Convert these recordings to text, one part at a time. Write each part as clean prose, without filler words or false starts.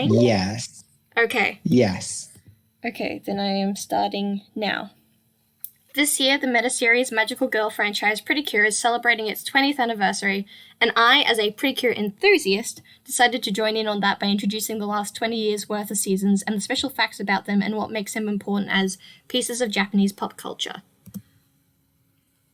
Yes. Okay. Yes. Okay, then I am starting now. This year, the meta-series Magical Girl franchise Pretty Cure is celebrating its 20th anniversary, and I, as a Pretty Cure enthusiast, decided to join in on that by introducing the last 20 years' worth of seasons and the special facts about them and what makes them important as pieces of Japanese pop culture.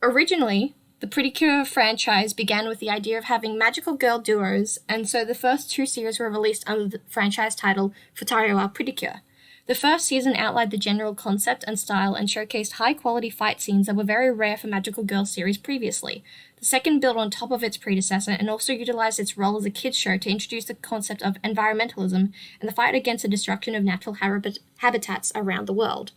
Originally, the Pretty Cure franchise began with the idea of having magical girl duos, and so the first two series were released under the franchise title Futayo wa Pretty Cure. The first season outlined the general concept and style and showcased high-quality fight scenes that were very rare for magical girl series previously. The second built on top of its predecessor and also utilized its role as a kids' show to introduce the concept of environmentalism and the fight against the destruction of natural habitats around the world.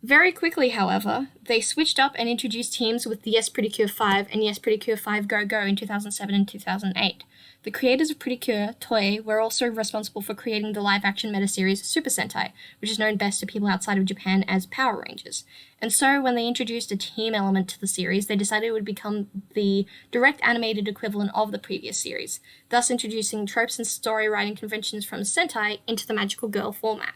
Very quickly, however, they switched up and introduced teams with the Yes Pretty Cure 5 and Yes Pretty Cure 5 Go Go in 2007 and 2008. The creators of Pretty Cure, Toei, were also responsible for creating the live-action meta-series Super Sentai, which is known best to people outside of Japan as Power Rangers. And so, when they introduced a team element to the series, they decided it would become the direct animated equivalent of the previous series, thus introducing tropes and story writing conventions from Sentai into the magical girl format.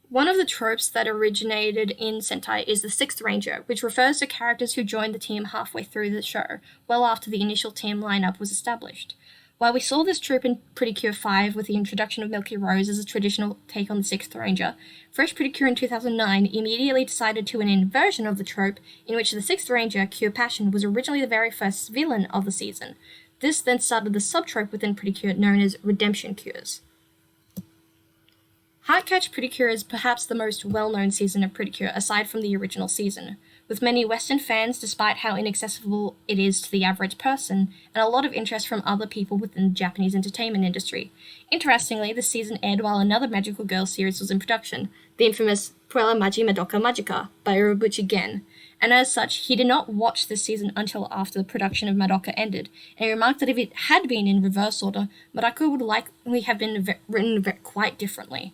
One of the tropes that originated in Sentai is the Sixth Ranger, which refers to characters who joined the team halfway through the show, well after the initial team lineup was established. While we saw this trope in Pretty Cure 5 with the introduction of Milky Rose as a traditional take on the Sixth Ranger, Fresh Pretty Cure in 2009 immediately decided to an inversion of the trope in which the Sixth Ranger, Cure Passion, was originally the very first villain of the season. This then started the subtrope within Pretty Cure known as Redemption Cures. Heartcatch Pretty Cure is perhaps the most well-known season of Pretty Cure aside from the original season, with many Western fans despite how inaccessible it is to the average person, and a lot of interest from other people within the Japanese entertainment industry. Interestingly, the season aired while another magical girl series was in production, the infamous Puella Magi Madoka Magica by Urobuchi Gen, and as such, he did not watch this season until after the production of Madoka ended, and he remarked that if it had been in reverse order, Madoka would likely have been written quite differently.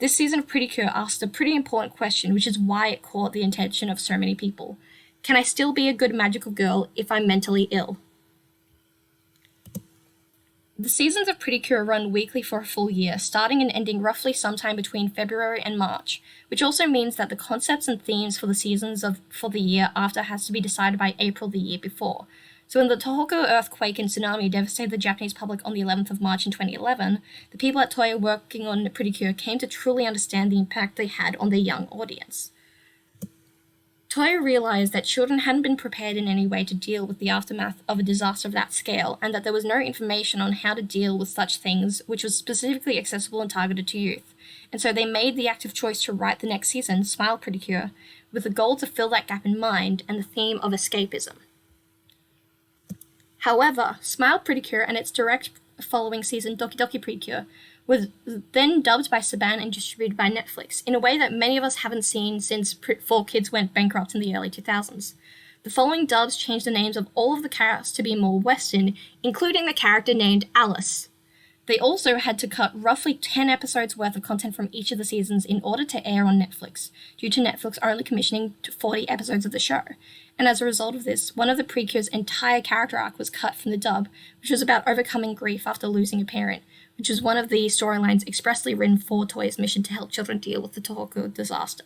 This season of Pretty Cure asked a pretty important question, which is why it caught the attention of so many people. Can I still be a good magical girl if I'm mentally ill? The seasons of Pretty Cure run weekly for a full year, starting and ending roughly sometime between February and March, which also means that the concepts and themes for the seasons for the year after has to be decided by April the year before. So when the Tohoku earthquake and tsunami devastated the Japanese public on the 11th of March in 2011, the people at Toei working on Pretty Cure came to truly understand the impact they had on their young audience. Toei realized that children hadn't been prepared in any way to deal with the aftermath of a disaster of that scale, and that there was no information on how to deal with such things which was specifically accessible and targeted to youth. And so they made the active choice to write the next season, Smile Pretty Cure, with the goal to fill that gap in mind and the theme of escapism. However, Smile Pretty Cure and its direct following season, Doki Doki Pretty Cure, was then dubbed by Saban and distributed by Netflix, in a way that many of us haven't seen since 4Kids went bankrupt in the early 2000s. The following dubs changed the names of all of the characters to be more Western, including the character named Alice. They also had to cut roughly 10 episodes worth of content from each of the seasons in order to air on Netflix, due to Netflix only commissioning 40 episodes of the show. And as a result of this, one of the Pre-Cure's entire character arc was cut from the dub, which was about overcoming grief after losing a parent, which was one of the storylines expressly written for Toei's mission to help children deal with the Tohoku disaster.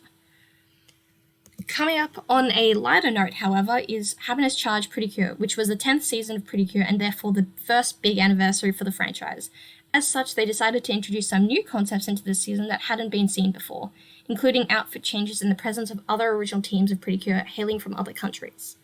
Coming up on a lighter note, however, is Happiness Charge Pretty Cure, which was the 10th season of Pretty Cure and therefore the first big anniversary for the franchise. As such, they decided to introduce some new concepts into this season that hadn't been seen before, including outfit changes in the presence of other original teams of Pretty Cure hailing from other countries.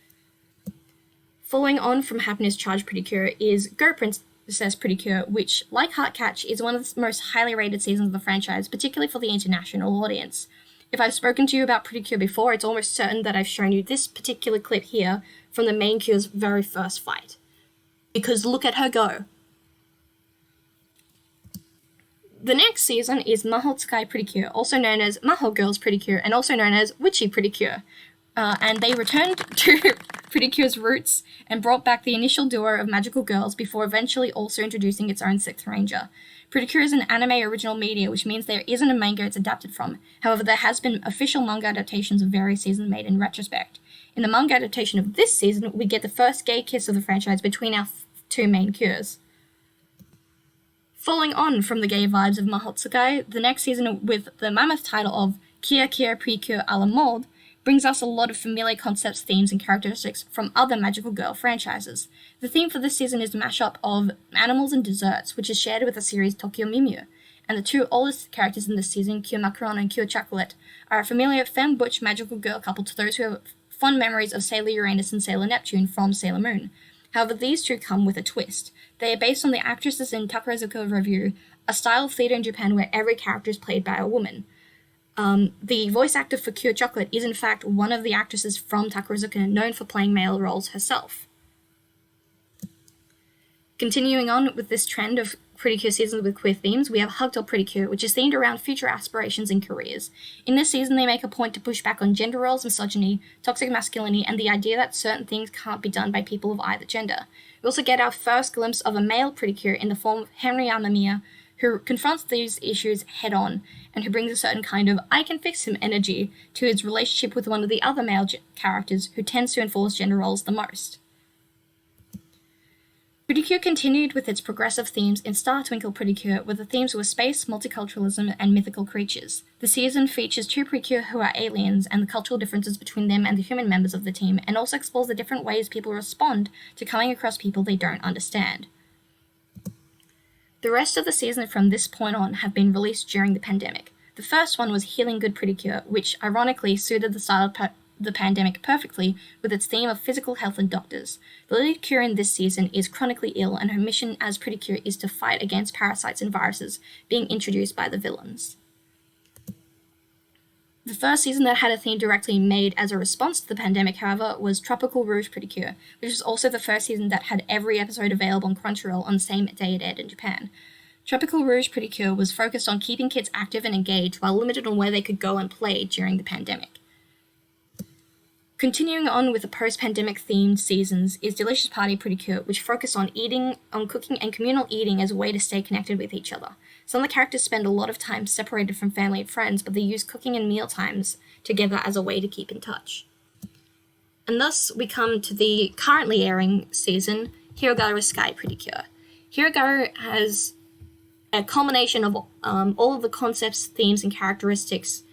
Following on from Happiness Charge Pretty Cure is Go Princess Pretty Cure, which, like Heartcatch, is one of the most highly rated seasons of the franchise, particularly for the international audience. If I've spoken to you about Pretty Cure before, it's almost certain that I've shown you this particular clip here from the main Cure's very first fight. Because look at her go. The next season is Maho Tsukai Pretty Cure, also known as Maho Girls Pretty Cure, and also known as Witchy Pretty Cure. And they returned to Pretty Cure's roots and brought back the initial duo of magical girls before eventually also introducing its own Sixth Ranger. Pretty Cure is an anime original media, which means there isn't a manga it's adapted from. However, there has been official manga adaptations of various seasons made in retrospect. In the manga adaptation of this season, we get the first gay kiss of the franchise between our two main Cures. Following on from the gay vibes of Mahotsukai, the next season with the mammoth title of Kia Kia Precure a la Mode brings us a lot of familiar concepts, themes, and characteristics from other magical girl franchises. The theme for this season is a mashup of animals and desserts, which is shared with the series Tokyo Mimyu, and the two oldest characters in this season, Kyo Macaron and Kyo Chocolate, are a familiar femme-butch magical girl couple to those who have fond memories of Sailor Uranus and Sailor Neptune from Sailor Moon. However, these two come with a twist. They are based on the actresses in Takarazuka Revue, a style of theatre in Japan where every character is played by a woman. The voice actor for Kyo Chocolate is in fact one of the actresses from Takarazuka, known for playing male roles herself. Continuing on with this trend of Pretty Cure seasons with queer themes, we have Hugged or Pretty Cure, which is themed around future aspirations and careers. In this season, they make a point to push back on gender roles, misogyny, toxic masculinity, and the idea that certain things can't be done by people of either gender. We also get our first glimpse of a male Pretty Cure in the form of Henry Amamiya, who confronts these issues head-on, and who brings a certain kind of I can fix him energy to his relationship with one of the other male characters who tends to enforce gender roles the most. Pretty Cure continued with its progressive themes in Star Twinkle Pretty Cure, where the themes were space, multiculturalism, and mythical creatures. The season features two Pretty Cure who are aliens and the cultural differences between them and the human members of the team, and also explores the different ways people respond to coming across people they don't understand. The rest of the season from this point on have been released during the pandemic. The first one was Healing Good Pretty Cure, which ironically suited the style of the pandemic perfectly with its theme of physical health and doctors. The lead cure in this season is chronically ill, and her mission as Pretty Cure is to fight against parasites and viruses being introduced by the villains. The first season that had a theme directly made as a response to the pandemic, however, was Tropical Rouge Pretty Cure, which was also the first season that had every episode available on Crunchyroll on the same day it aired in Japan. Tropical Rouge Pretty Cure was focused on keeping kids active and engaged while limited on where they could go and play during the pandemic. Continuing on with the post-pandemic themed seasons is Delicious Party Pretty Cure, which focus on cooking and communal eating as a way to stay connected with each other. Some of the characters spend a lot of time separated from family and friends, but they use cooking and meal times together as a way to keep in touch. And thus we come to the currently airing season, Hirogaru Sky Pretty Cure. Hirogaru has a culmination of all of the concepts, themes, and characteristics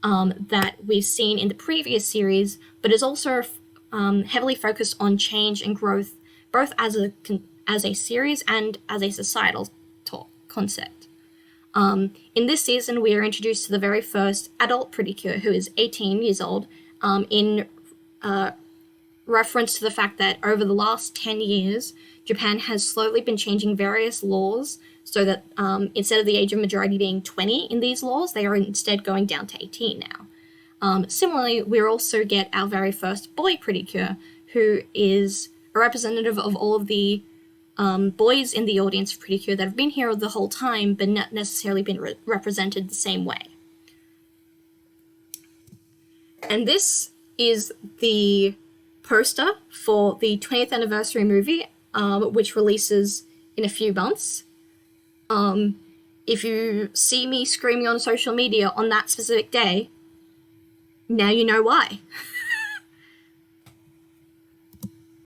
that we've seen in the previous series, but is also heavily focused on change and growth, both as a series and as a societal concept. In this season, we are introduced to the very first adult Pretty Cure, who is 18 years old, in reference to the fact that over the last 10 years, Japan has slowly been changing various laws so that instead of the age of majority being 20 in these laws, they are instead going down to 18 now. Similarly, we also get our very first boy Pretty Cure, who is a representative of all of the boys in the audience of Pretty Cure that have been here the whole time, but not necessarily been represented the same way. And this is the poster for the 20th anniversary movie, which releases in a few months. If you see me screaming on social media on that specific day, now you know why.